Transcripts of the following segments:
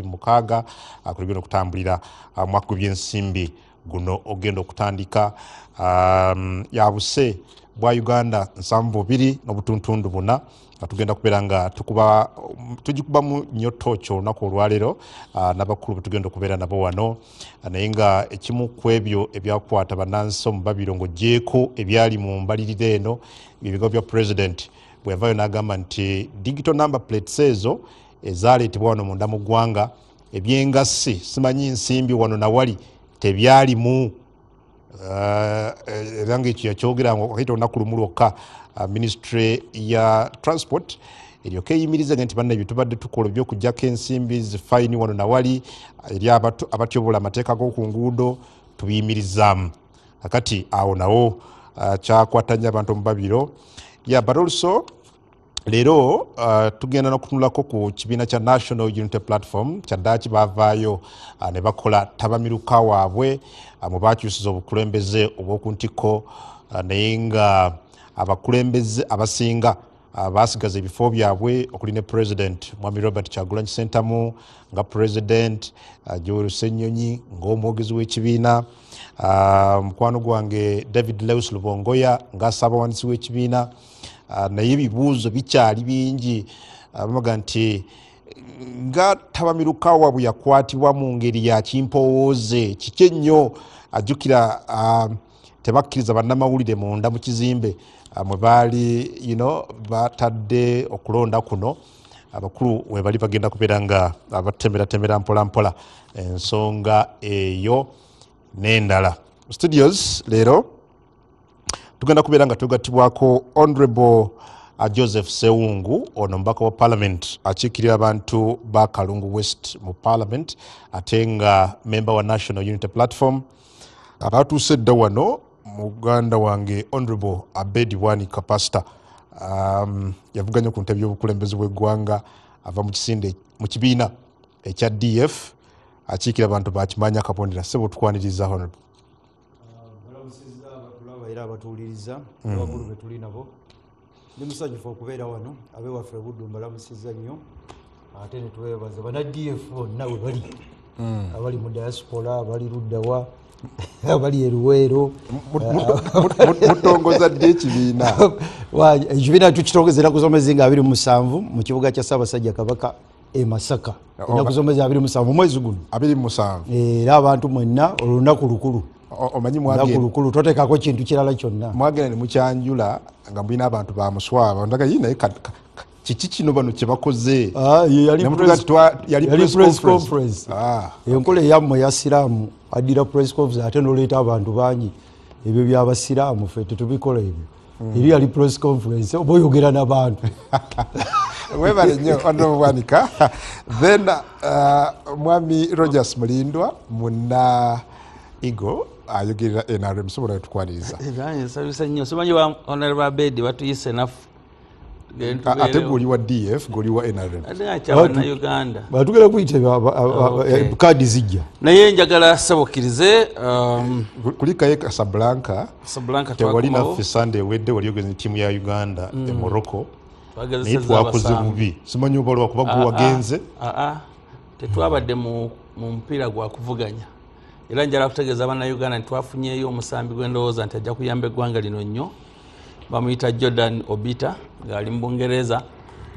mukaaga kuligenda okutambulira mwaka gw'ebyensimbi guno ogenda okutandika yabuse bwa Uganda 72 n'obutuntundu 4 tugenda kubeera nga tugikubamu nnyo tocho olunaku olwaleero n'abakulu betugenda okubeera nabo wano naye nga ekimu ku ebyo ebyakwata bannansi omu Babirongo gyeko ebyali mu mbalirira eno ebigo bya president bwe yavaayo n'agamba nti digital number plates ezo ezaleetebwa wano munda mu ggwanga ebyengassi simanyi nsimbi wano nawali tebyalimu era ng'ekyo yakyogera ng'okayita olunaku lumu lwokka ministry ya transport eryoka eyimiriza nti bannabyo tubadde tukola ebyokuggyako ensimbi zifayini wano nawali eri abatyobola amateeka g'oku nguudo tubiyimirizaamu kakati awo nawo kyakwatanya abantu mu Babiro but also leero tugenda n'okutunulako ku kibiina kya National Unity Platform kyaddaaki baavaayo ne bakola tabamiruka waabwe mu baakyusiza obukulembeze obw'oku ntikko naye nga abakulembeze abasinga basigaza ebifo byabwe okuli ne president Mwami Robert Kyagulanyi Ssentamu nga president Joel Ssenyonyi ng'omwogezi w'ekibiina mukwano gwange David Lewis Lubongoya nga ssaabawandiisi w'ekibiina naye ebibuuzo bikyali bingi bamaga nti nga tabamirukawa bwe yakwatibwa mu ngeri ya kimpowooze kiki ennyo ajjukira tebakkiriza bannamawulire munda mu kizimbe mwe baali batadde okulonda kuno abakulu we bali bagenda kubeera nga abatemberatembera mpola mpola ensonga eyo n'endala studios leero tugenda kubeera nga tugattibwako Honorable Joseph Sewungu ono mubaka wa Parliament akiikirira abantu ba Kalungu West mu Parliament ate nga member wa National Unity Platform abatuuse dda wano muganda wange Honorable Abedi Wani Kapasita yavuganya ku ntebe y'obukulembeze bw'eggwanga ava mu kibiina ekya DF akiikira abantu bakimanya akapondera sebo tukwaniriza Honorable era abatuuliriza abakulu be tuli nabo ndi musanyufu okubeera wano abewaffe Buddu mbalamusizza nnyo ate ne tubeebaza bana DF bonna we bali abali mu diaspora abali luddawa abali eruweero mutongoza ddi ekibiina ekibiina tukitongozera kusomeza nga 27 mu kibuga kya Ssaabasajja Kabaka e Masaka enakusomeza 27 mwezi guno 27 era abantu mwenna olunaku lukulu omanyi mwagenda toteekako kintu kirala kyonna mwagenda ne mukyanjula nga mulina abantu ba muswaba ndaga naye kiki kino bano kye bakoze yali press conference enkola eyammwe ya siraamu addira press conference ate n'oleeta abantu bangi ebyo by'abasiraamu ffe tetubikola ebyo eri yali press conference oba oyogera n'abantu webale nnyo onobwanika then Mwami Rogers Mulindwa muna Igo ayogerera NRM sobola tukwaniriza nsabisa nnyo simanyi wa Honorable Abedi watuyise nafu ate guli wa DF guli wa NRM na Uganda batugera kuyita kadi zijja naye njagala sabokirize kulikaye Casablanca tewali naffe Sunday wedde wali ogeze timu ya Uganda e Morocco naye twakoze bubi simanyi oba lwakuba gwe wagenze tetwabadde mu mupiira gwa kuvuganya era njala kutegeeza bana Uganda twafunyeyo omusambi gw'endowooza nti ajja kuyamba eggwanga lino nnyo bamuyita Jordan Obita ng'ali mu Bungereza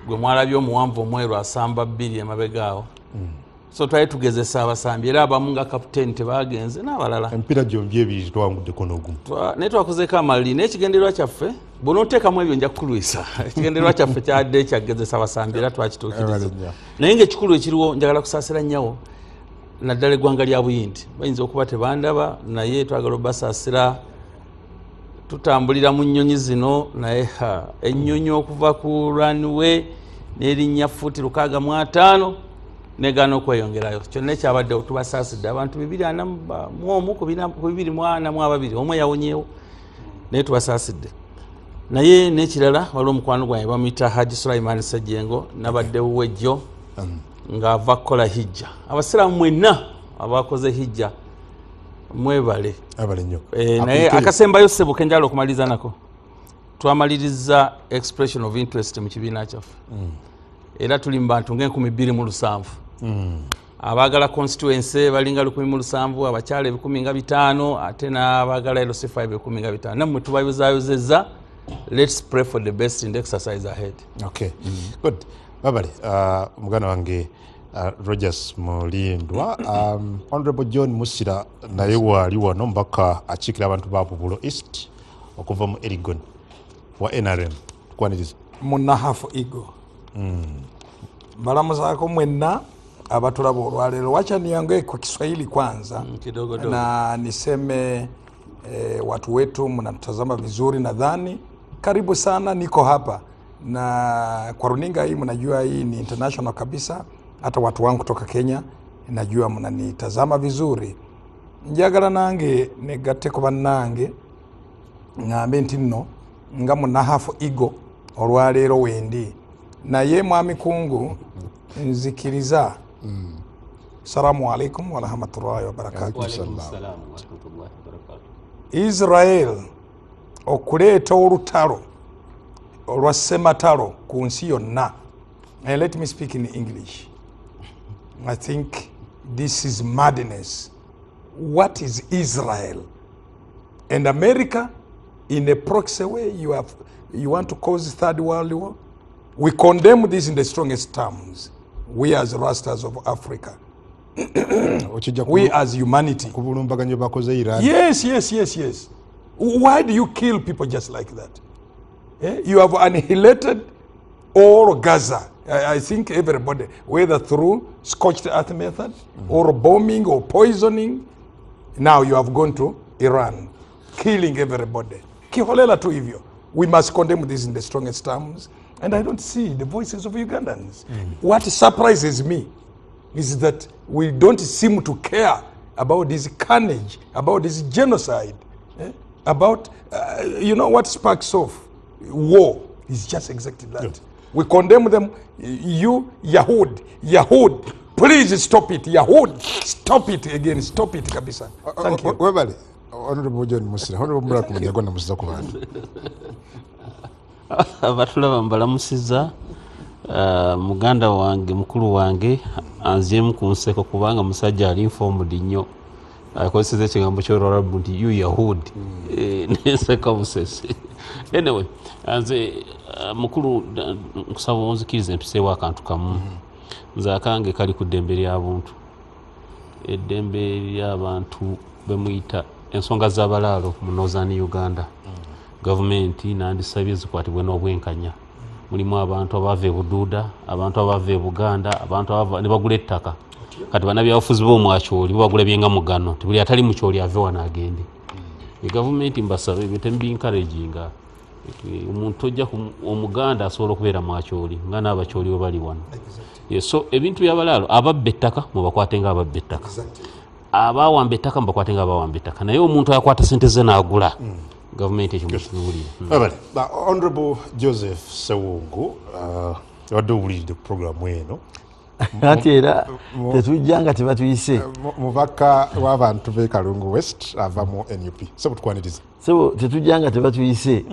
gwe mwalabye omuwanvu omweru asamba 2 emabegaawo so twali tugezesa abasambi era abamu nga kapiteeni tebaagenze n'abalala emipiira gyombi ebiri twanguddeko n'ogumu naye twakozeeko amaliri naye ekigendererwa kyaffe bw'onooteekamu ebyo nja kukulwisa ekigendererwa kyaffe kyadde kyagezesa abasambi era twakituukiriza naye ng'ekikulu ekiriwo njagala kusaasira nnyawo naddala eggwanga lya Buyindi bayinza okuba tebandaba naye twagala obasaasira tutambulira mu nnyonyi zino naye ennyonyi okuva ku runway n'erinnya fuuti 605 negaana okweyongerayo kyonna ekyabadde tubasaasidde abantu 241 ku 242 omwe yawonyeewo naye tubasaasidde naye n'ekirala waliwo omukwano gwange bamuyita Haji Sulaiman Sejjengo nabaddewo wejjo ng'ava kukola hijja abasiraamu mwenna abakoze hijja mwebale nnyo naye akasembayo ssebo kenjala okumaliriza nako twamaliriza expression of interest mu kibiina kyaffe era tuli mu bantu ng'enkumi 27 abagala constituency balinga 107 abakyala 1500 ate n'abagala LC5 1500 namwe tubayozayozeza. Let's pray for the best in the exercise ahead. Okay. Good. Babale, mugana wange Rogers Mulindwa, Honorable John Musira naye wali wano mbaka achikira abantu ba Bubulo East okuva mu Elgon wa NRM. Kwaniriza munahafu igo. Balamuzaako mwenna abatulaba olwaleero. Wacha niongee kwa Kiswahili kwanza Kidogo. na niseme watu wetu mnatazama vizuri, nadhani karibu sana, niko hapa na kwa runinga hii, mnajua hii ni international kabisa. Hata watu wangu kutoka Kenya najua mnanitazama vizuri. Njagala nange negate ko bannange ngambe nti nno nga munahafu igo olwaleero wendi naye mwami kungu nzikiriza. Salamu alaikum wa rahmatullahi wa barakatuh. Wa alaikum salam wa rahmatullahi wa barakatuh. Israel okuleeta olutalo olwa sematalo ku nsi yonna. And let me speak in English. I think this is madness. What is Israel? And America, in a proxy way, you want to cause third world war? We condemn this in the strongest terms. We as Rastas of Africa. We as humanity. Yes. Why do you kill people just like that? You have annihilated all Gaza. I think everybody, whether through scorched earth method or bombing or poisoning, now you have gone to Iran, killing everybody. Kiholela tu hivyo. We must condemn this in the strongest terms. And I don't see the voices of Ugandans. What surprises me is that we don't seem to care about this carnage, about this genocide, about, you know, what sparks off war is just exactly that. Yeah. We condemn them. You, Yahud, please stop it. Yahud, stop it again. Stop it, kabisa. Thank you. Webale, Honorable John Musira, Honorable Muraku Mujagona Musira ku bantu. Abatulaba mbalamusiza muganda wange mukulu wange anziyemu ku nseko kubanga musajja ali informed nnyo akozeseza ekigambo ky'olwalabu nti you Yahudi nenseka busesi. Anyway, anze mukulu nkusaba onzikirize empiseewo akantu kamu. Nze akange kali ku ddembe ly'abuntu, eddembe ly'abantu bemuyita ensonga z'abalaalo mu Northern Uganda. Gavumenti nandisabye zikwatibwe n'obwenkanya. Mulimu abantu abava e Buduuda, abantu abava e Buganda, abantu abava ne bagula ettaka. Kati bannabyabufuzi b'omwakyoli bagula byenga mugano tibuli atali mu kyoli ave wano agende. Gavumenti mbasabe betembi-encouraginga omuntu ojja omuganda asobola okubeera mwakyoli nga n'abakyoli we bali wano. So ebintu by'abalaalo ababba ettaka mubakwate nga ababba ettaka, abaawamba ettaka mubakwate nga abaawamba ettaka, naye omuntu ayakwata sente ze n'agula gavumenti ekimukiwulire. Honorable Joseph Sewungu, wadde owulidde ku programu eno. Ate era tetujjanga tebatuyise mubaka w'abantu b'e Kalungu West ava mu NUP. Sebo tukwaniriza. Sebo tetujjanga tebatuyise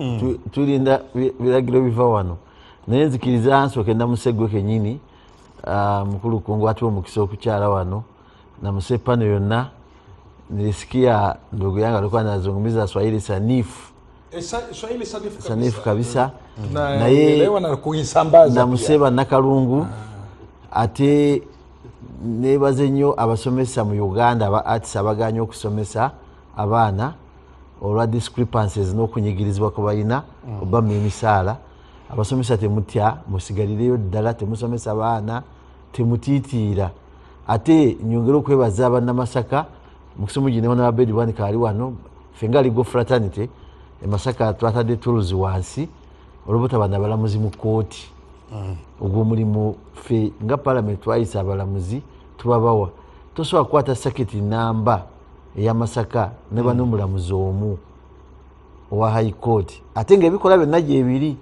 tulinda biragiro biva wano. Naye nzikiriza nsooke namusegwe kennyini mukulu kungu ati omukisa okukyala wano namuse pano yonna nilisikia ndugu yangu alikuwa anazungumza Swahili sanifu. Swahili sanifu kabisa. Na yeye kuisambaza namuseba Nakalungu. Ate nebaze nnyo abasomesa mu Uganda aba arts abaganya okusomesa abaana olwa discrepancies n'okunyigirizibwa ku balina oba mu emisaala. Abasomesa temutya musigalireyo ddala, temusomesa abaana, temutiitiira. Ate nyongera okwebaza abannamasaka mu kisomo gino na Abedi Bwanika ali wano fenga Legal Fraternity e Masaka twatadde tools wansi olubota bana balamuzi mu kooti. Ogwo mulimu fe nga parliament twayisa abalamuzi tubabawa tosobola kukwata saketi namba eyamasaka ne banomulamuzi omu owa high court ate nga ebikola byonna gyebiri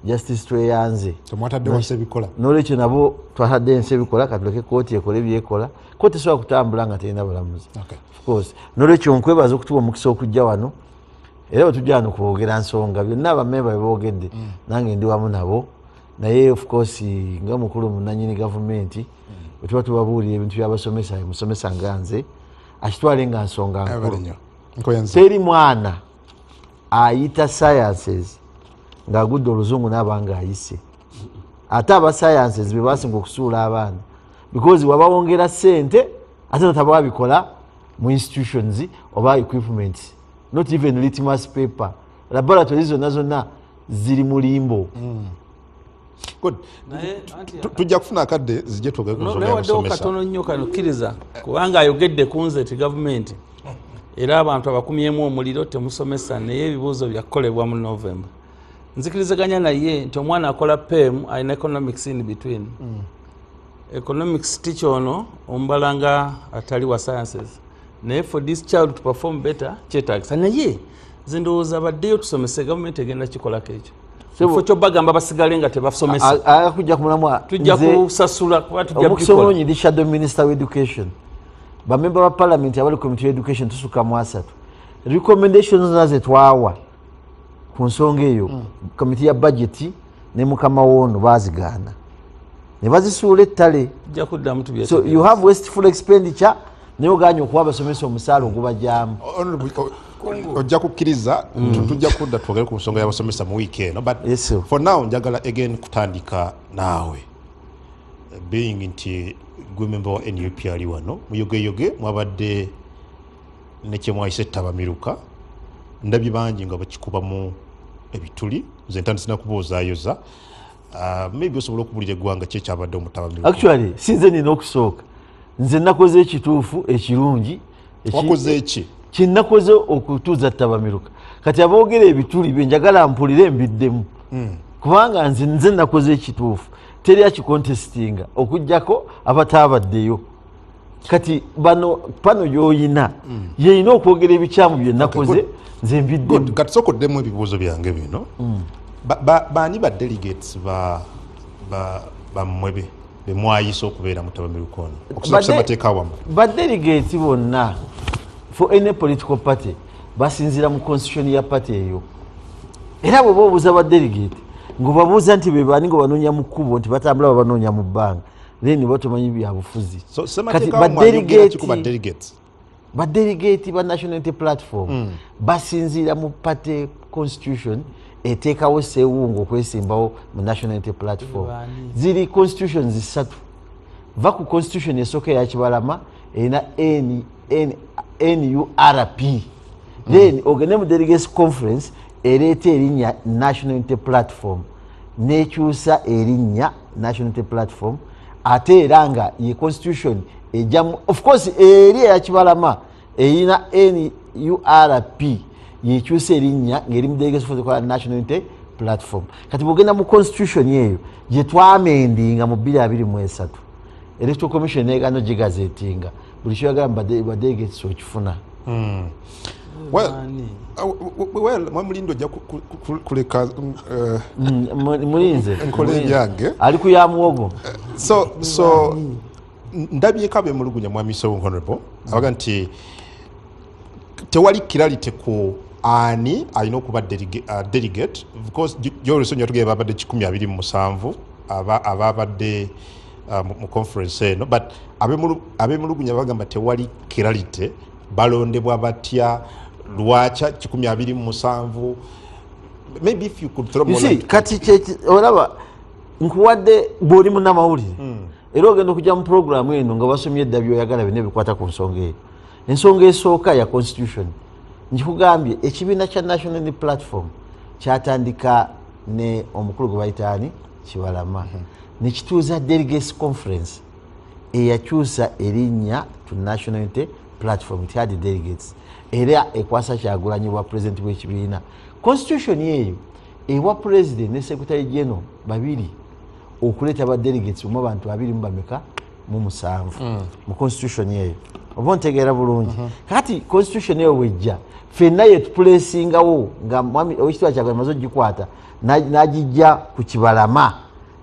justice tweyanze tomwatadde wansi ebikola n'olwekyo nabo twatadde ensi ebikola katuleke kooti ekola ebyekola kooti esobola kutambula nga terina bulamuzi. Of course n'olwekyo nkwebaza okutuwa omukisa okujja wano era bwe tujja wano kwogera nsonga byonna abamemba beboogedde nange ndi wamu nabo naye of course nga mukulu munanyini gavumenti wetuba tubabuulira ebintu byabasomesa musomesa nga nze akitwale nga nsonga nkulu teri mwana ayita sciences ng'agudde oluzungu n'abanga ayise ate aba sciences be basinga okusuula abaana because wabawongera ssente ate natababikola mu institutions oba equipment not even litmus paper laboratories zonna ziri mu limbo. Good. Tujja kufuna akadde zijje tugege ku nsonga y'abasomesa. Katono nnyo kano kkiriza kubanga ayogedde ku nze ti gavumenti era abantu abakumyemu omuliro temusomesa naye ebibuuzo byakolebwa mu November. Nzikirizaganya naye nti omwana akola PEM alina economics in between. Economics teacher ono ombalanga atali wa sciences naye for this child to perform better kyetaagisa naye zindowooza baddeyo tusomese gavumenti egenda kikolako ekyo. Kifo ky'obagamba basigale nga tebasomesa. Akujja kumulamwa tujja kusasula kuba tujja bikola. Ndi shadow minister of education. Bamemba ba parliament abali committee of education tusuka mu asatu. Recommendations naze twawa ku nsonga eyo committee ya budget ne mukama wono bazigana. Ne bazisuula ettale. Tujja kuddamu tubye. So you have wasteful expenditure ne oganya okuwa abasomesa omusaala ogubajjamu. Ojja kukkiriza tujja kudda twogere ku nsonga y'abasomesa mu wiiki eno but for now njagala again kutandika naawe being nti gwe member wa NUP ali wano muyogeyoge mwabadde ne kyemwayise ettabamiruka ndabye bangi nga bakikubamu ebituli nze ntandisina kubuuzaayoza maybe osobola okubuulira eggwanga ki ekyabadde omutabamiruka. Actually sinze nina okusooka nze nakoze ekituufu ekirungi. Wakoze eki? Kinakoze okutuuza ttabamiruka kati aboogera ebituli bye njagala mpulire mbiddemu kubanga nze nakoze ekituufu teri akikontestinga okujjako abataabaddeyo kati pano gy'oyina yeyina okwogera ebikyamu bye nakoze nze mbiddemu. Kati sokoddemu ebibuuzo byange bino baani ba delegates bammwe bemwayisa okubeera mu ttabamiruka ono okusobola amateeka awamu? Badelegates bonna for any political party basinzira mu constitution ya party eyo era bwe bobuuza badelegate ngobabuuza nti bebani ngo banoonya mu kkubo nti batambula babanoonya mu bbanga then batomanyi byabufuzi. Kati badelegate ba National Unity Platform basinzira mu party constitution eteekawo sseewungu okwesimbawo mu National Unity Platform. Ziri constitutions ssatu va ku constitution esooka eya Kibalama erina NURP then ogende mu delegates conference ereeta erinnya National Unity Platform nekyusa erinnya National Unity Platform ate era nga ye constitution ejamu of course eri eya Kibalama erina NURP yekyusa erinnya ng'eri mu delegates conference National Unity Platform. Kati bwogenda mu constitution eyo gye twamendinga mu 2023 Electoral Commission negano gigazetinga buli kyoyagala badelegates okifuna. Mwamulindo ojja kuleka mulinze nkole yange ali ku ya muwogo. So ndabyeko abemulugunya mwami so honorable abaga nti tewali kiralite ku ani alina okuba delegate because gyolesonyo tugeba abadde 127 ababadde mu conference eno but abemulugunya bagamba tewali kiralite balondebwa batya lwacha 127 maybe if you could throw more light. Kati olaba nkuwadde bwoli munnamawulire era ogenda okujja mu program eno nga basomye eddabyo oyagala bine bikwata ku nsonga eyo. Ensonga esooka ya constitution nkikugambye ekibiina kya National Unity Platform kyatandika ne omukulu gwe bayitaani Kibalama nekituuza delegates conference eyakyusa erinnya to National Unity Platform it had delegates era ekwasa Kyagulanyi bwa president w'ekibiina. Constitution eyo ewa president ne secretary general babiri okuleeta ba delegates mu abantu 227 mu constitution eyo oba ntegeera bulungi. Kati constitution eyo wejja fenna yetupulesingawo nga mwami owekitibwa Kyagulanyi amaze ogikwata n'agijja ku Kibalama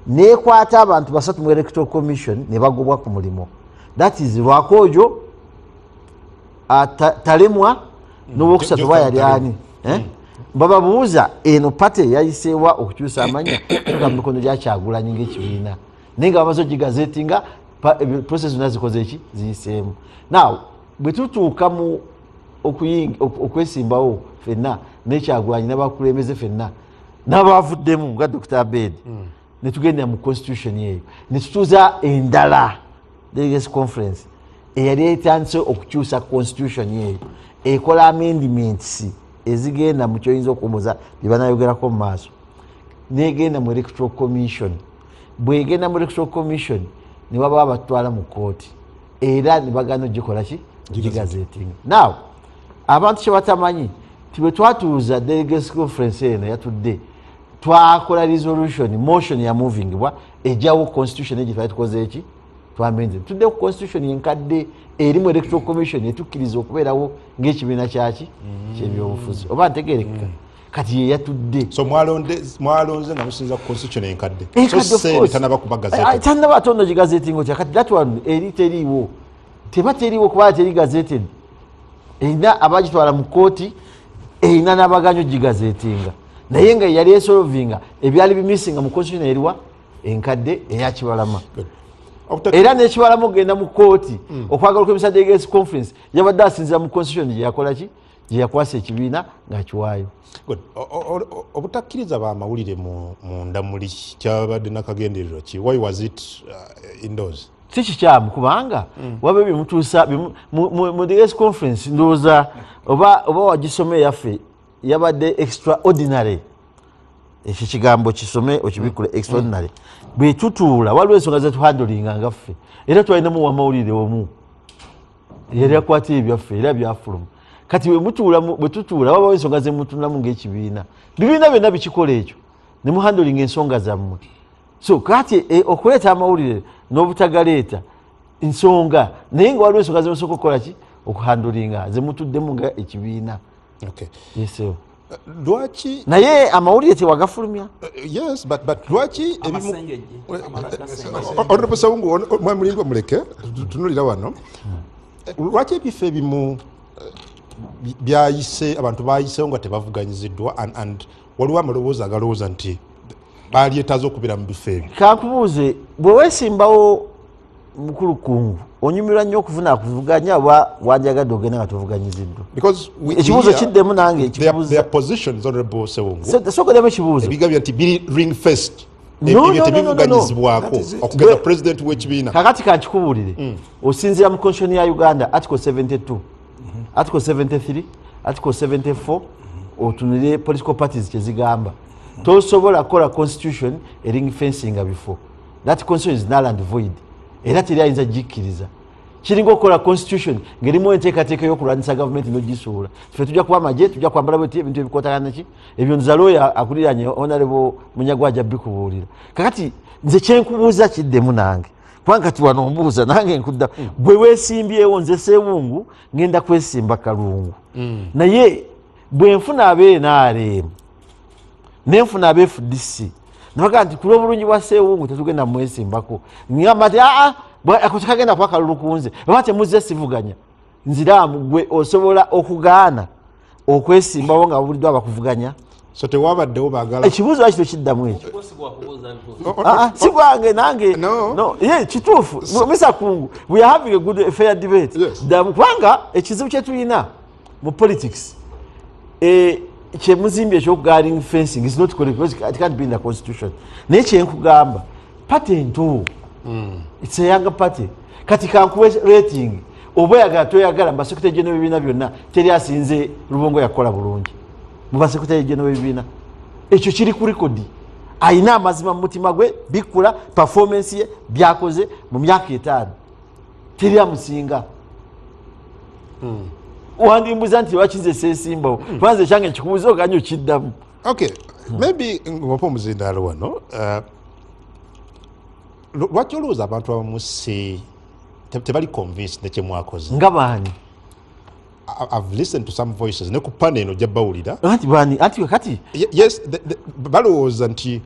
nekwata abantu 3 mu electoral commission ne bagobwa ku mulimu. That is Lwakojo talemwa n'owokusatu bayali ani bababuuza eno pate yayiseewa okukyusa amanya tuga mu mikono gya Kyagulanyi ng'ekibiina naye nga bamaze ogigazetinga process zonna zikoze eki ziyiseemu. Now bwe tutuuka mu okwesimbawo ffenna n'Ekyagulanyi n'abakulembeze ffenna n'abavuddemu nga Dr. Abed ne tugenda mu constitution eyo ne tutuuza endala delegates conference eyali etandise okukyusa constitution eyo ekola amendments ezigenda mu kyoyinza okuwumuza bye banayogerako mu maaso negenda mu electoral commission. Bwegenda mu electoral commission ne baba batwala mu kooti era ne bagana ogikola ki gigazetinga. Now abantu kye batamanyi tibwe twatuuza delegates conference eno yatudde twakola resolution motion ya moving bwa ejawo constitution egyo twali tukoze eki twamenze tudde ku constitution yenkadde erimu electoral commission etukkiriza okubeerawo ng'ekibiina kyaki kyebyobufuzi oba ntegerekeka kati ye yatudde. So mwalonze nga musinza ku constitution yenkadde so se tanaba kuba gazette tanaba atondo gigazeti ngotya kati that one eri teriiwo teba teriiwo kuba teri gazetted erina abagitwala mu kooti erina n'abaganyo gigazetinga naye nga yali esolvinga ebyali bimisinga mu constitution eriwa enkadde eyakibalama era n'ekibalama okugenda mu kooti okwagala okwemisa delegates conference yabadde asinzira mu constitution gye yakola ki gye yakwasa ekibiina ng'akiwaayo. obutakkiriza bamawulire munda muli kyabadde nakagendererwa ki? Why was it indoors? Si kikyamu kubanga wabe byemutuusa mu delegates conference ndowooza oba wagisome yaffe yabadde extraordinary. Ekyo kigambo kisome okibikule extraordinary. Bwe tutuula waliwo ensonga zetuhandolinga ngaffe era twalinamu wamawulire omu yali akwata ebyaffe era byafuluma. Kati bwe tutuula wabawo ensonga zemutuulamu ng'ekibiina bibiina byonna bikikola ekyo ne muhandolinga ensonga zammwe. So kati okuleeta amawulire n'obutagaleeta nsonga naye nga waliwo ensonga zemusooka okukola ki okuhandolinga zemutuddemu nga ekibiina. Yesewo lwaki naye amawulire tewagafulumya? Yes, but lwaki Honorable Sawungu mwamulindwa muleke tunulira wano lwaki ebifo ebimu byayise abantu bayisewo nga tebavuganyiziddwa and waliwo amalowooza agalowooza nti balyetaaza okubeera mu bifo ebyo? Kankubuuze bwe weesimbawo mukulu kungu onyumirwa nnyo okufuna kuvuganya oba wanjagadde ogenda nga tovuganyiziddwa? Ekibuuzo kiddemu nange sokodemu ekibuuzo ebigambye nti biri ring fest ebyo tebivuganyizibwako okugeza president w'ekibiina. Kakati kankikubuulire osinzira mu constitution ya Uganda article 72 article 73 article 74 otunire political parties kyezigamba tosobola kukola constitution ering fencing before that constitution is null and void era teri ayinza gikkiriza. Kiringa okukola constitution ngerimu enteekateeka y'okulwanyisa gavumenti n'ogisuula ffe tujja kuba amagye tujja kwambala bweti ebintu ebikootagana ki ebyo nza lawyer akuliranye honorable Munyagwa ajja bikubuulira. Kakati nze kyenkubuuza kiddemu nange kubanga kati wano ombuuza nange nkudda bwe weesimbyewo nze Sseewungu ngenda kwesimba Kalungu naye bwe nfuna ab'NRM nenfuna ab'FDC nabaga nti kulwa obulungi bwa Sseewungu tetugenda mwesimbako ngamba nti akagenda kwa Kalulu kunze oba temuzze sivuganya nziraamu gwe osobola okugaana okwesimbawo nga buliddwa abakuvuganya. So tewabaddewo baagala ekibuuzo akito kiddamu ekyo si gwange nange ye kituufu Mr. Kungu we are having a good fair debate ddamu kubanga ekizibu kye tulina mu politics kyemuzimbye ekyokuguarding fencing is not correct because it can't be in the constitution. Naye kyenkugamba party nto it's a younger party kati kankuwe rating oba oyagala toyagala basekretary general w'ebibiina byonna teri asinze Lubongo yakola bulungi mu basekretary general w'ebibiina ekyo kiri ku rekodi ayina amazima mu mutima gwe bikula performance ye byakoze mu myaka 5 teri amusinga. Wandimbuza nti wakinze sesimbawo kwanze kyange nkikubuuza okanye okiddamu. Okay, maybe ngopo muzindalo wano lwaki olowooza abantu abamu tebali convinced nekye mwakoze nga baani? I've listened to some voices ne ku panel eno gyabawulira anti baani anti kati yes balowooza nti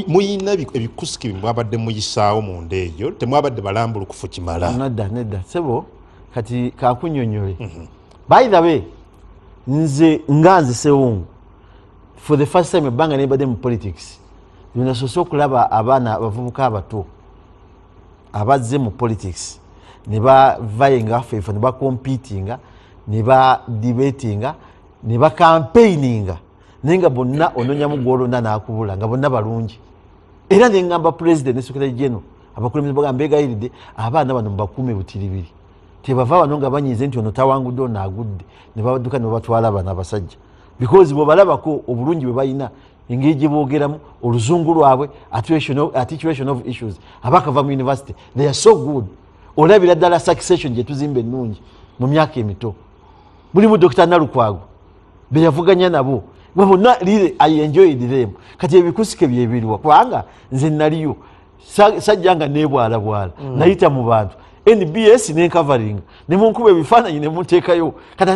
muyina ebikusiki mwabadde muyisaawo munda eyo temwabadde balambulukufu kimala. Nedda sebo kati kankunyonyole by the way nze Sewungu for the first time ebbanga nebadde mu politics nasoose okulaba abaana abavubuka abato abazze mu politics ne bavayo nga ffeefe ne bakompitinga ne badebatinga ne bakampaininga naye nga bonna ononyamu gwolonda n'akubula nga bonna balungi era ne ngamba president ne secretary general abakulembeze bagamba beegayiridde abaana bano mubakuume butiribiri tebava wano nga banyize nti ono tawangudde ono agudde ne badduka ne babatwala bano abasajja because bwebalabako obulungi bwe balina engeri gye boogeramu oluzungu lwabwe articulation of issues abakava mu university they are so good olabira ddala succession gye tuzimba ennungi mu myaka emito mulimu Dr. Nalukwago be yavuganya nabo bwe bonna lire I enjoyed them kati ebikusike byebiriwa kubanga nze naliyo sajja nga nebwalabwala nayita mu bantu NBS nencovering ne munkuba ebifaananyi ne munteekayo kati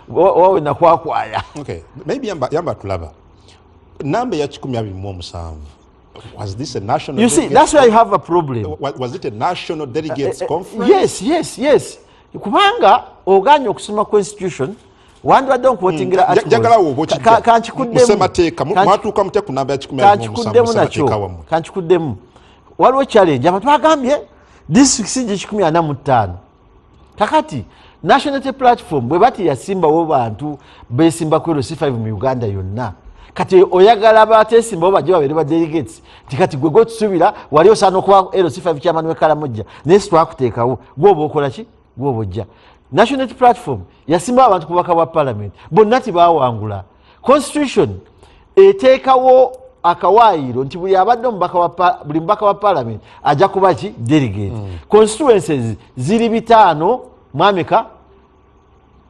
wawe nakwakwaya. Okay, maybe yamba tulaba namba ya 127 was this a national you see that's why I have a problem. Was it a national delegates conference? Yes kubanga oganya okusoma constitution wandibadde nkuwotingira kanchikuddemu mwatuuka mutya ku namba ya 127 kanchikuddemu waliwo challenge abantu bagambye district 145 kakati nationality platform bwe bati yasimbawo bantu besimba ku LC5 mu Uganda yonna kati oyagala abatesimbawo bajje babere ba delegates tikati gwe gotusubira wali osana okuba LC5 chairman w'Ekalamojja nesi twakuteekawo gwoba okola ki gwoba ojja nationality platform yasimbawo abantu kubaka bwa parliament bonna tibawangula constitution eteekawo akawaayiro nti buli abadde buli mbaka wa parliament ajja kuba ki delegate constituencies ziri 5 mwameka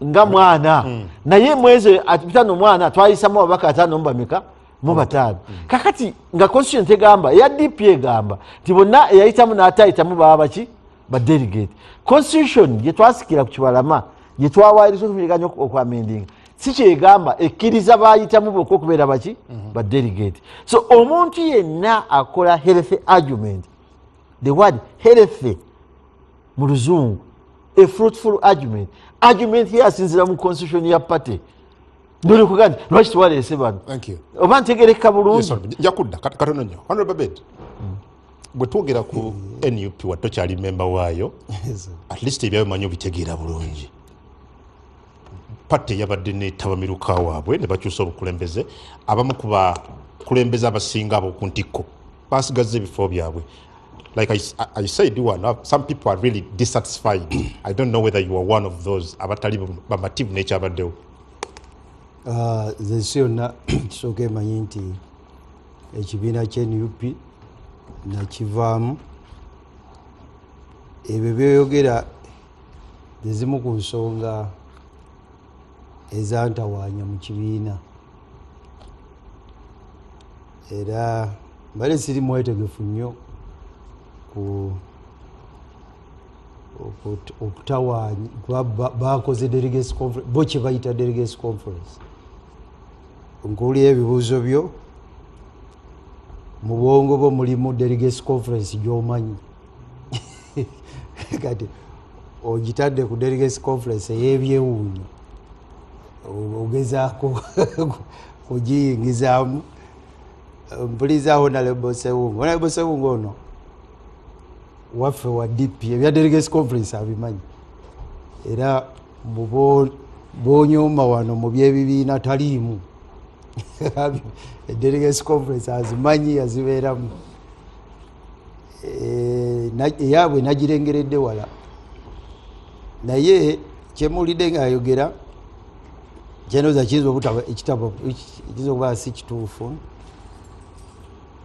nga mwana naye mwezi atipitano mwana twayisamu ababaka 5 mbameka mu 5 kakati nga constitution tegamba ya DP egamba nti bonna eyayitamu n'atayitamu baba ki ba delegate constitution gye twasikira ku kibalama gye twawaayiriza okuvuganya okwamendinga si kyegamba ekkiriza bayitamu bokka okubeera baki ba delegate so omuntu yenna akola healthy argument the word healthy mu luzungu a fruitful argument ye asinzira mu constitution ya party ndoli kugandi lwaki twaleese bano oba ntegereka bulungi njakudda katono nnyo honorable Babet bwe twogera ku NUP watto kyali member waayo at least ebyayo manyi obitegeera bulungi party yabadde netabamiruka waabwe ne bakyusa obukulembeze abamu ku bakulembeze abasinga abo ku ntikko basigaze ebifo byabwe. Like I said, some people are really dissatisfied. I don't know whether you are one of those abatali bamativu nature abaddewo. Nze siyonna kisooka emanyi nti ekibiina ky'NUP nakivaamu ebyo byeyogera ezimu ku nsonga ezantawaanya mu kibiina era mbale siri mwetegefu nnyo okutawaanya bakoze delegates conference bo kye bayita delegates conference nkuwulira ebibuuzo byo mu bwongo bwo mulimu delegates conference gy'omanyi kati ogitadde ku delegates conference ey'ebyewuunyo ogezaako kugiyingizaamu mpulizaaho Honorable Sewungu ono waffe wa DP ebya delegates conference abimanyi era bw'onyoma wano mu by'ebibiina taliimu delegates conference azimanyi azibeeramu eyaabwe nagirengeredde wala naye kyemuwulidde ng'ayogera kyenooza kiyinza okuba si kituufu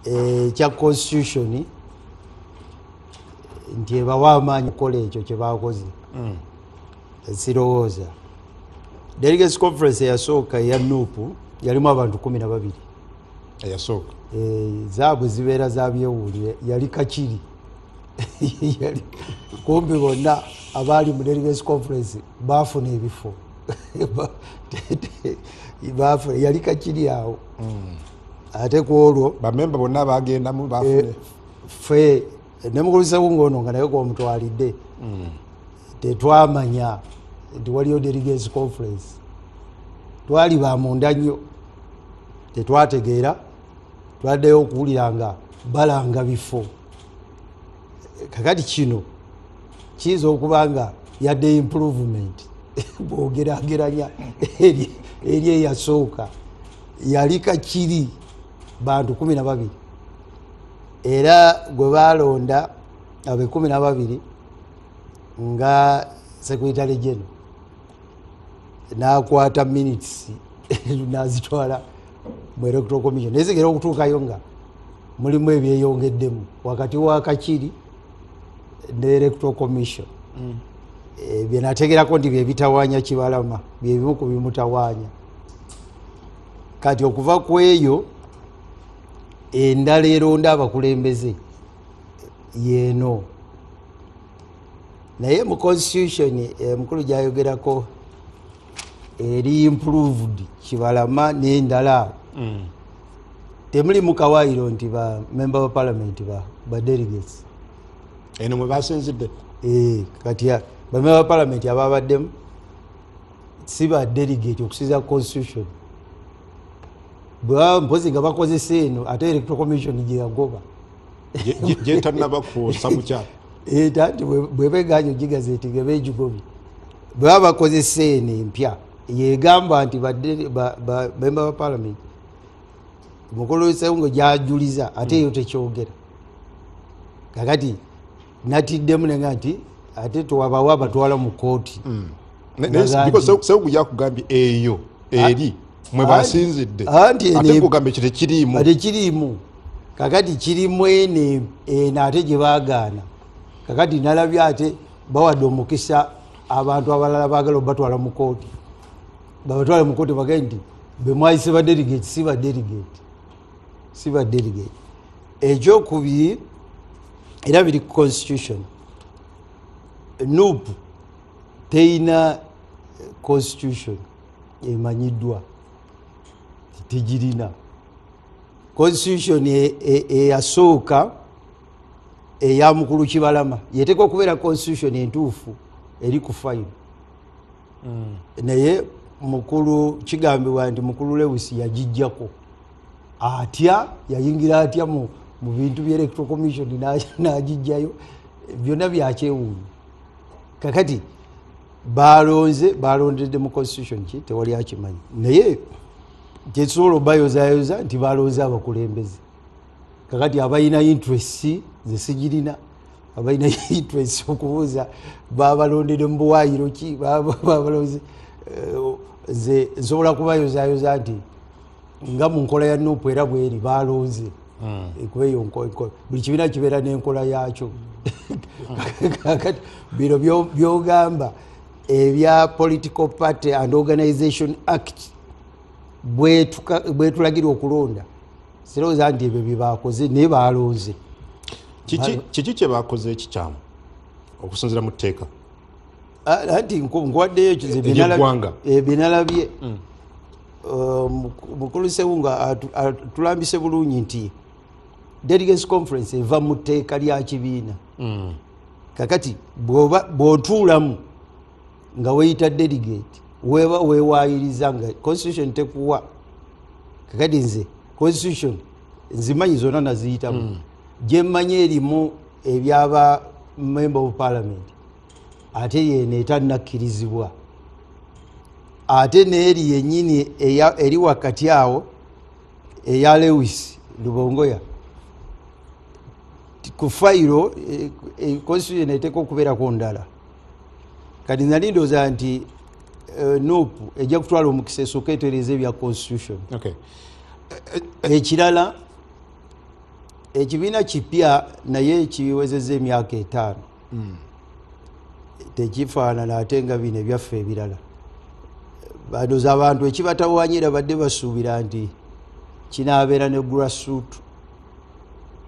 ekya constitution nti ebawa amaanyi okukola ekyo kye baakoze sirowooza delegates conference eyasooka eya NUP yalimu abantu 12 eyasooka zaabwe zibeera zabyewuulire yali kakiri kumbi bonna abaali mu delegates conference baafuna ebifo yali kakiri awo ate ku olwo bamemba bonna bagendamu bafune fe nemukulu Sewungu ono nga naye gwomutwalidde tetwamanya nti waliyo delegates conference twali bamunda nnyo tetwategeera twaddeyo okuwulira nga balanga bifo kakati kino kiyinza okuba nga yadde improvement bwogerageranya eri eyasooka yali kakiri bantu 12 era gwe balonda abe 12 nga secretary general nakwata minutes nazitwala mu electoral commission nezigera okutuukayo nga mulimu ebyeyongeddemu wakati wa kakiri ne electoral commission byenategerako nti byebitawaanya Kibalama byebimu ku bimutawaanya kati okuva ku eyo endala eronda abakulembeze yeeno naye mu constitution mukulu gyayogerako eri improved Kibalama n'endala temuli mu kawaayiro nti ba member of parliament ba delegates eno mwe basinzidde kati ba member of parliament ababaddemu si ba delegate okusiza constitution bwa mpozi nga bakozesa eno ate electoral commission gyeyagoba gyetanaba kusa mukyalo tati bwebeganyo gigazeti gebegigobye bweba bakozesa eno empya yegamba nti ba member of parliament mukulu Sseungo gyajuliza ate eyo tekyogera kakati natiddemu nenga nti ate tuwabawa batwala mu kooti Sseungo yakugambye eyo eri mwe basinzidde ate kugambe kirimu kakati kirimu ene ate gye bagaana kakati nalabye ate bawadde omukisa abantu abalala bagala obatwala mu kooti babatwala mu kooti bagende nti bemwayise ba delegate si ba delegate ekyokubiri era biri constitution NUP teina constitution emanyiddwa tegirina constitution eyasooka eya mukulu Kibalama yetekwa okubeera constitution entuufu eri ku file naye mukulu kigambibwa nti mukulu Lewis yagijjako atya yayingira atya mu bintu bya electoral commission n'agijjayo byonna byakyewuunyo kakati balondedde mu constitution ki tewali akimanyi naye kyekisobola obayozayoza nti balonze abakulembeze kakati abalina interest zesigirina abalina interest okubuuza babalondedde mu buwaayiro ki babalonze nze nsobola kubayozayoza nti nga mu nkola ya NUP era bweri balonze kuba eyo buli kibiina kibeera n'enkola yaakyo kakati bino byogamba ebya Political Party and Organization Act bwetulagirwa okulonda sirowooza nti ebyo byebakoze naye balonze kiki kyebakoze ekikyamu okusinzira mu tteeka anti nkuwaddeyo byenalabye mukulu Sseungo tulambise bulungi nti delegates conference eva mu tteeka lya kibiina kakati bw'otuulamu nga weyita delegate weba wewaayiriza nga constitution tekuwa kakati nze constitution nzimanyi zonna naziyitamu gyemmanyi erimu ebyaba member of parliament ate yene etannakkirizibwa ate neeri yennyini eri wakati awo eya Lewis Lubongoya ku fayiro constitution eteeka okubeerako ndala kati nali ndowooza nti NUP ejja kutwala omukisa esooka etereeza ebya constitution ekirala ekibiina kipya naye kiwezezza emyaka 5 tekifaanana ate nga bino ebyaffe ebirala bandooza abantu ekibatawaanyira badde basuubira nti kinaabeera ne grassroot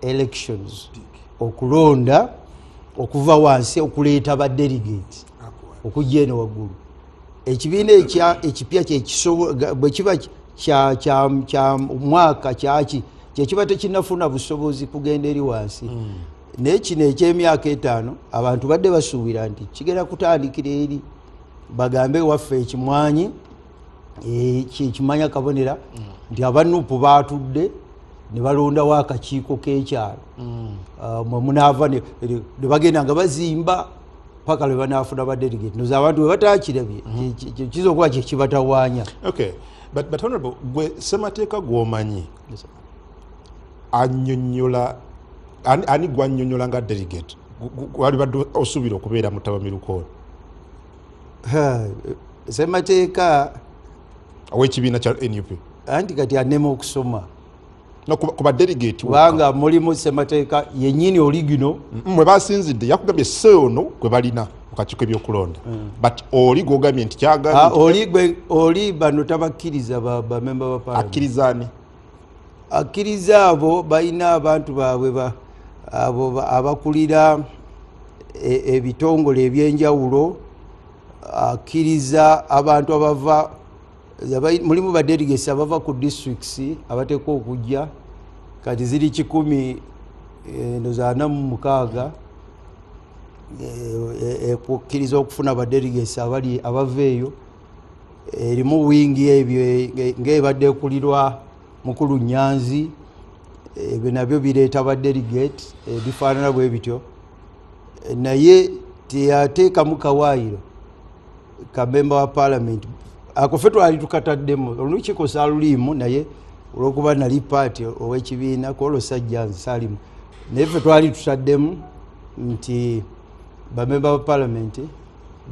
elections okulonda okuva wansi okuleeta ba delegate okujja eno waggulu ekibiina ekipya bwe kiba kya mwaka kyaki kyekiba tekinafuna busobozi kugenda eri wansi naye kino ekyemyaka 5 abantu badde basuubira nti kigenda kutandikira eri bagambe waffe ekimwanyi kimanya kabonera nti abanupu batudde ne balondawo akakiiko k'ekyalo mwe munaava ne bagenda nga bazimba paka lwe banaafuna badelegate noza abantu bwe bataakirabye kiza okuba kyekibatawaanya. Okay, but honorable gwe ssemateeka gw'omanyi annyonnyola ani gwannyonnyola nga delegate wali badde osuubira okubeera mutabamiruko ssemateeka ow'ekibiina kya NUP anti kati anema okusoma kuba delegate kubanga mulimu ssemateeka yennyini oli gino mwe basinzidde yakugambye seono gwe balina mu kakiiko ebyokulonda but oli gwogambye nti oli bano tabakkiriza bamemba ba parliament. akkiriza ani? Akkiriza abo balina abantu baabwe abakulira ebitongole ebyenjawulo, akkiriza abantu abava mulimu badelegates abava ku districts abateekwa okujja kati ziri 146 okukkiriza okufuna badelegates abava eyo. Erimu wingi ebyo ng'ebadde ekulirwa mukulu Nyanzi, ebyo nabyo bireeta badelegate bifaanana bwe bityo, naye teyateekamu kawaayiro kamemba wa parliament ako ffe twali tukataddemu olukiiko saaluliimu naye olwokuba nali paati ow'ekibiina kwolwo sajja nze saalimu naye ffe twali tutaddemu nti bamemba ba parliament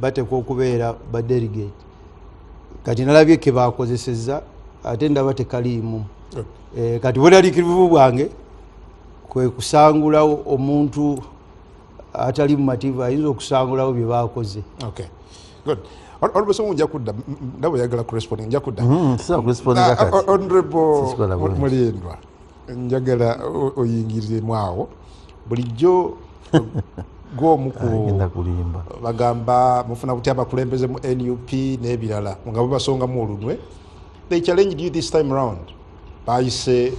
bateekwa okubeera badelegate. Kati nalabye ke bakozesezza ate ndaba tekaliimu. Kati bweraliikirivu bwange kwe kusangulawo omuntu atali mumativu ayinza okusangulawo bye bakoze. Okay, good. Honorable nja kudda ndabo yagala kurespond nja kudda Honorable Mulindwa njagala oyingirire awo bulijjo gwomuku bagamba mufuna buti abakulembeze mu NUP n'ebirala nga basongamu olunwe. They challenged you this time around bayise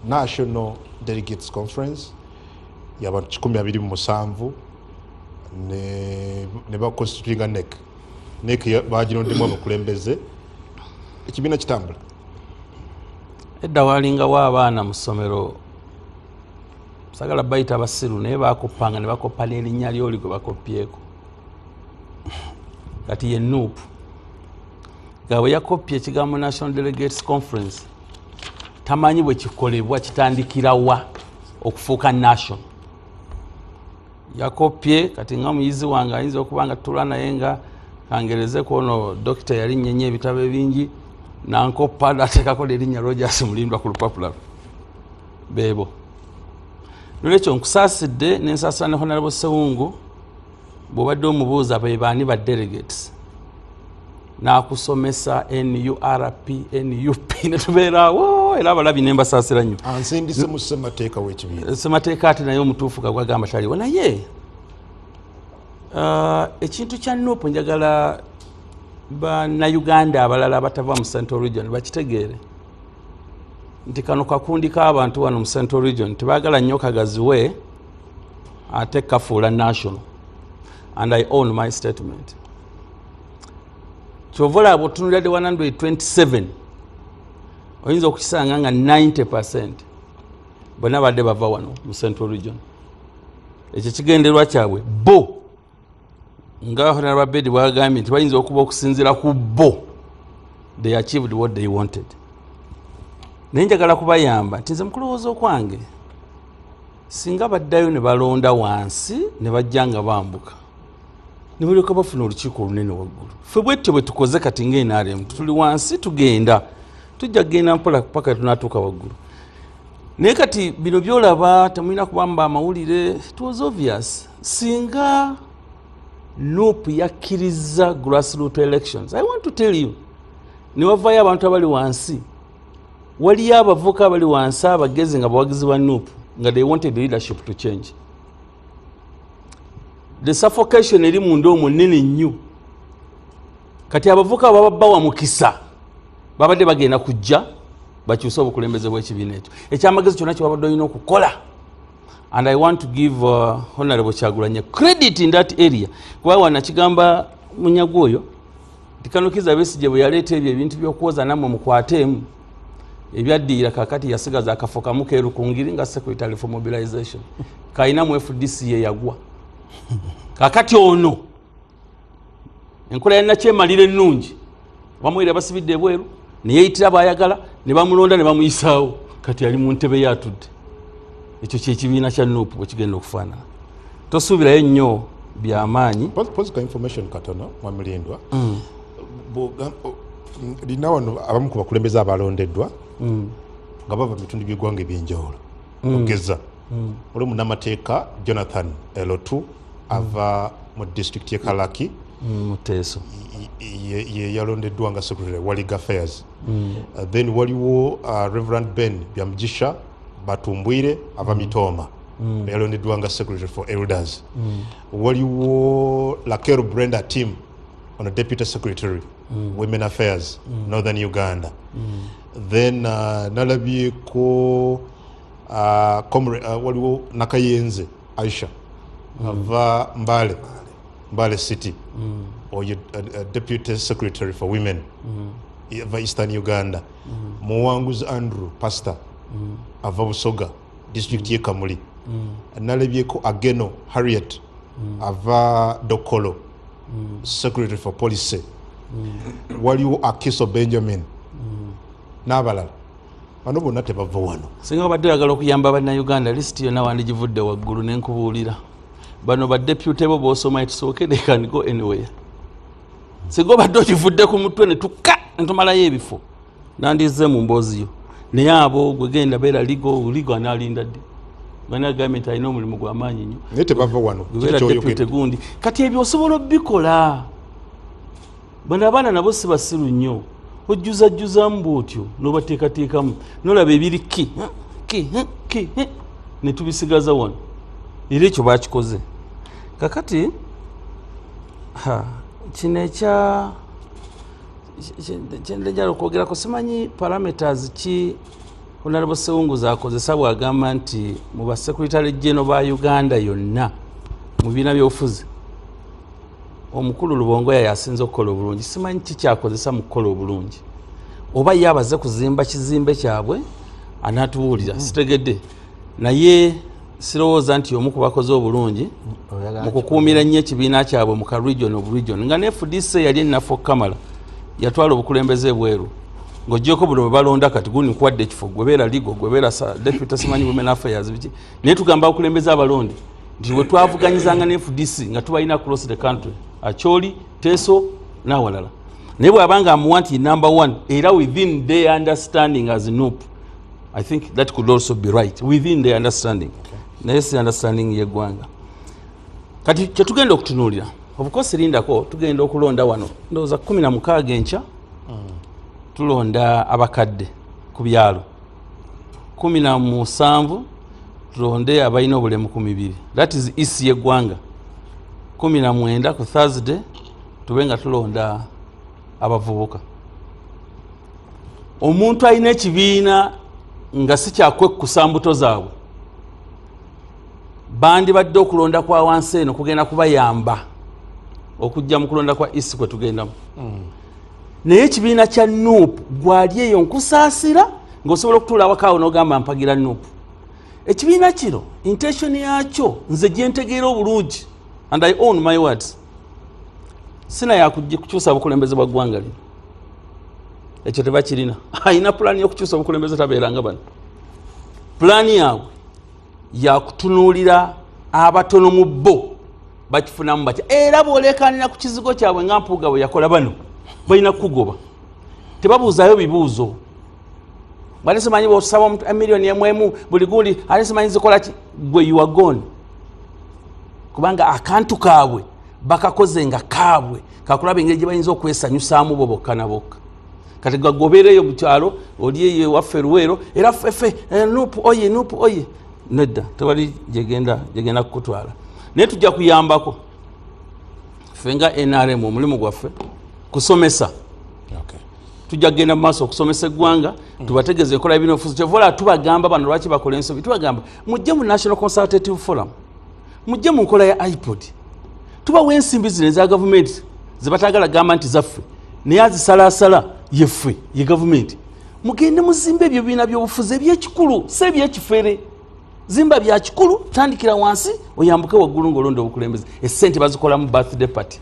National Delegates Conference y'abantu 127 ne bakonstitutinga NEC bagirondemu abakulembeze ekibiina kitambula. Edda walingawo abaana mu ssomero sagala bayita abasiru naye bakoppanga ne bakoppa n'erinnya ly'oli gwe bakoppyeko. Kati ye NUP nga bwe yakoppye ekigambo National Delegates Conference tamanyi bwe kikolebwa kitandikirawa okufuuka national. Yakoppye kati nga muyizi wange ayinza okuba nga tutula naye nga kangereze kwono dokita yali nnyenye ebitabo ebingi nankoppa nateekako l'erinnya Rogers Mulindwa ku lupapula beebo. Nolwekyo nkusaasidde n'ensaasira ne Honorable Sewungu bw'obadde omubuuza be baani ba delegates n'akusomesa NURP NUP ne tubeeraawo era abalabi ne mbasaasira nnyo. Ansindise mu ssemateeka w'ekibiina. Ssemateeka ate naye omutuufu gagwagamba taliwo naye ekintu kya NUP njagala bannayuganda abalala abatava mu Central Region bakitegeere nti kano kakundi k'abantu wano mu Central Region tebaagala nnyo kagaziwe ate kafuula national and I own my statement. Kyovola otunulira de 127 oyinza okukisanga nga 90% bonna badde bava wano mu Central Region. Ekyo kigenderwa kyabwe bo nga Honorable Bedi bwagambye nti bayinza okuba okusinziira ku bo they achieved what they wanted. Naye njagala kubayamba nti nze mukulowooza okwange singa baddayo ne balonda wansi ne bajja nga bambuka ne balyoka bafuna olukiiko olunene waggulu. Ffe bwetyo bwe tukoze kati ng'NRM tuli wansi tugenda tujja kugenda mpola paka tunaatuuka waggulu. Naye kati bino byolaba temulina kubamba amawulire it was obvious singa NUP yakkiriza grassroots elections. I want to tell you ne wavaayo abantu abali wansi waliyo abavuka abali wansi abagezi nga bawagizi ba NUP nga they wanted the leadership to change. The suffocation eri munda omwo nnene nnyo kati abavuka bababbawa mukisa babadde bagenda kujja bakyuse obukulembeze bw'ekibiina ekyo. Ekyamagezi kyonna kye babadde olina okukola and I want to give Honorable Kyagulanyi credit in that area kuba wanakigamba munyago oyo Tikanukiza Besigye bwe yaleeta ebyo ebintu by'okuwoza nammwe mukwateemu ebyaddiira kakati yasigaza akafo kamu keeru ku ngiri nga secretary for mobilization kayina mu FDC ye yagwa kakati ono enkola yalina kyemalira ennungi bamwera basibidde ebweru ne yeeyitira bayagala ne bamulonda ne bamuyisaawo kati yali mu ntebe yatudde ekyo kyekibiina kya nuupu bwe kigenda okufaanana tosuubirayo nnyo byamaanyi Positive information katono Mwamulindwa lina wano abamu ku bakulembeze abalondeddwa nga bava mu bitundu by'eggwanga eby'enjawulo ogeza oli munnamateeka Jonathan L2 ava mu district y'e Kalaki Muteeso ye yalondeddwa nga secretary wa Legal Affairs then waliwo Reverend Ben Byamugisha Batumbwire ava Mitoma yalondeddwa nga secretary for elders waliwo Lakeru Brenda Tim on a deputy secretary women affairs northern Uganda then nalabyeko waliwo Nakayenze Aisha ava Mbale City oyo deputy secretary for women ava Eastern Uganda Muwanguzi Andrew pastor ava Busoga district y'e Kamuli nalabyeko Ageno Harriet ava Dokolo secretary for police waliwo Akiso Benjamin n'abalala bano bonna tebava wano singa badde oyagala okuyamba bannayuganda lisiti yonna wandigivudde waggulu nenkubuulira bano badeputy bo b'osoma etusooke they can go anywhere singa obadde okivudde ku mutwe ne tukka netumalayo ebifo nandizze mu mboozi yo naye abo gwe genda beera ligo anaalinda ddi bana gavumenti alina omulimu gw'amaanyi nnyo naye tebava wano beera deputy gundi kati ebyo osobola obikola bano abaana nabo si basiru nnyo ojjuzajjuzamu bwotyo n'obateekateekamu n'olaba ebiri ki ne tubisigaza wano era ekyo baakikoze kakati kino kyendejala okwogerako simanyi parameters ki Honorable Sewunguza akozesa bw'agamba nti mu basekretary general ba Uganda yonna mu bibiina by'obufuzi omukulu Lubongoya yasinze okukola obulungi simanyi kikyakozesa mu kukola obulungi oba ye abaze kuzimba kizimbe kyabwe anaatubuulira sitegedde naye sirowooza nti omu ku bakoze obulungi mu kukuumira nnyo ekibiina kyabwe mu ka-region oburegion nga ne FDC yali ennafu Kamala yatwala obukulembeze bweru ng'oggyeko buno bwe balonda kati guni nkuwadde ekifo gwebeera ligo gwebeera deputy simanyi women affairs biki naye tugamba abakulembeze abalonde nti bwe twavuganyizanga ne FDC nga tubalina across the country Acholi Teso n'awalala naye bw'abanga amuwa nti number one era within their understanding as NUP I think that could also be right within their understanding naye si understanding y'eggwanga kati kyetugenda okutunuulira obukosi lindako tugenda okulonda wano ndowooza 16 enkya tulonda abakadde ku byalo 17 tulonde abalina obulemu 200 that is isi y'eggwanga 19 ku Thursday tube nga tulonda abavubuka omuntu alina ekibiina nga si kyakwekkusa mbuto zaabwe bandi badde okulonda kwa wansi eno kugenda kubayamba okujja mu kulonda kwa isi kwe tugendamu naye ekibiina kya NUP gwali eyo nkusaasira ng'osobola okutuula awakaawo n'ogamba mpagira NUP ekibiina kino intention yakyo nze gyentegeera obulungi and I own my words sina yakujja kukyusa obukulembeze bwa ggwanga lino ekyo tebakirina ayina pulaani y'okukyusa obukulembeze tabeeranga bano pulaani yaabwe yakutunuulira abatono mu bo bakifunamu batya era bw'oleekaanira ku kizigo kyabwe nga Mpuuga bwe yakola bano balina kukugoba tebabuuzaayo bibuuzo bali simanyi bw'osaba omuntu emiliyoni emu buli gundi ali simanyi zikola ki gwe you are gone kubanga akantu kaabwe bakakoze nga kaabwe kakulaba engeri gye bayinza okwesanyusaamu bo bokka na bokka kati gagobeereyo mu kyalo oli eyo waffe Luweero era ffe NUP oye nedda tewali gyegenda kukutwala naye tujja kuyambako ffe nga NRM omulimu gwaffe kusomesa tujja kugenda mu maaso okusomesa eggwanga tubategeeza enkola y'ebibiina by'obufuzi kyevola tubagamba bano lwaki bakola ensobi tubagamba mujje mu National Consultative Forum mujje mu nkola ya iPod tubawa ensimbi zino eza gavumenti ze batagala gamba nti zaffe naye azisalasala yeffe ye gavumenti mugende muzimba ebyo bibiina by'obufuzi ebyekikulu si ebyekifere zimba bya kikulu tandikira wansi oyambuke waggulu ng'olonda obukulembeze essente bazikolamu birthday party